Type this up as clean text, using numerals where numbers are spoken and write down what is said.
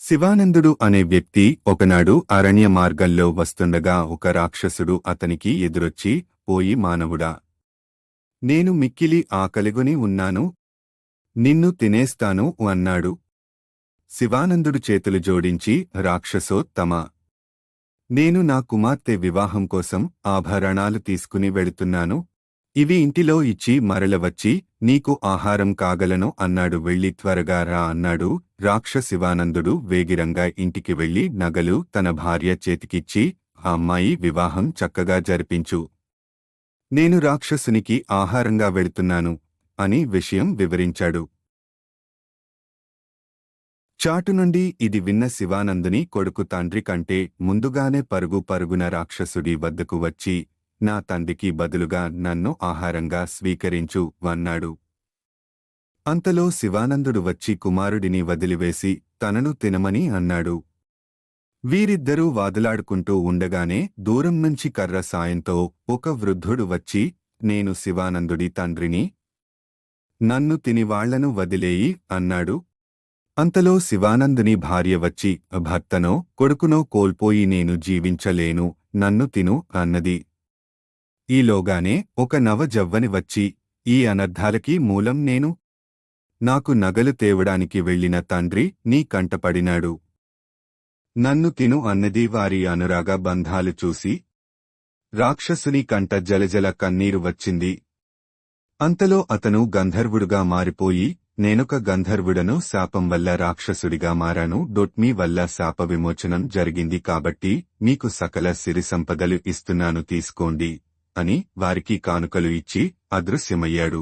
శివానందుడు అనే వ్యక్తి ఒకనాడు అరణ్య మార్గంలో వస్తుండగా ఒక రాక్షసుడు అతనికి ఎదురొచ్చి, పోయి మానవుడా! నేను మిక్కిలి ఆకలిగొని ఉన్నాను. నిన్ను తినేస్తాను అన్నాడు. శివానందుడు చేతులు జోడించి, రాక్షసోత్తమా! నేను నా కుమార్తె వివాహం కోసం ఆభరణాలు తీసుకుని వెడుతున్నాను. ఇవి ఇంటిలో ఇచ్చి మరల వచ్చి నీకు ఆహారం కాగలను అన్నాడు. వెళ్ళి త్వరగా రా అన్నాడు. శివానందుడు వేగిరంగా ఇంటికి వెళ్లి నగలు తన భార్య చేతికిచ్చి, ఆ అమ్మాయి వివాహం చక్కగా జరిపించు. నేను రాక్షసునికి ఆహారంగా వెడుతున్నాను అని విషయం వివరించాడు. చాటునుండి ఇది విన్న శివానందుని కొడుకు తండ్రి కంటే ముందుగానే పరుగున రాక్షసుడి వద్దకు వచ్చి, నా తండ్రికి బదులుగా నన్ను ఆహారంగా స్వీకరించు అన్నాడు. అంతలో శివానందుడు వచ్చి కుమారుడిని వదిలివేసి తనను తినమని అన్నాడు. వీరిద్దరూ వాదులాడుకుంటూ ఉండగానే దూరం నుంచి కర్ర సాయంతో ఒక వృద్ధుడు వచ్చి, నేను శివానందుడి తండ్రిని, నన్ను తినివాళ్లను వదిలేయి అన్నాడు. అంతలో శివానందుని భార్య వచ్చి, భర్తనో కొడుకునో కోల్పోయి నేను జీవించలేను, నన్ను తిను అన్నది. ఈలోగానే ఒక నవజవ్వని వచ్చి, ఈ అనర్థాలకి మూలం నేను. నాకు నగలు తేవడానికి వెళ్లిన తండ్రి నీ కంటపడినాడు. నన్ను తిను అన్నది. వారి అనురాగ బంధాలు చూసి రాక్షసుని కంట జలజల కన్నీరు వచ్చింది. అంతలో అతను గంధర్వుడుగా మారిపోయి, నేనొక గంధర్వుడను, శాపం వల్ల రాక్షసుడిగా మారాను. మీ వల్ల శాప విమోచనం జరిగింది కాబట్టి మీకు సకల సిరి సంపదలు ఇస్తున్నాను, తీసుకోండి అని వారికి కానుకలు ఇచ్చి అదృశ్యమయ్యాడు.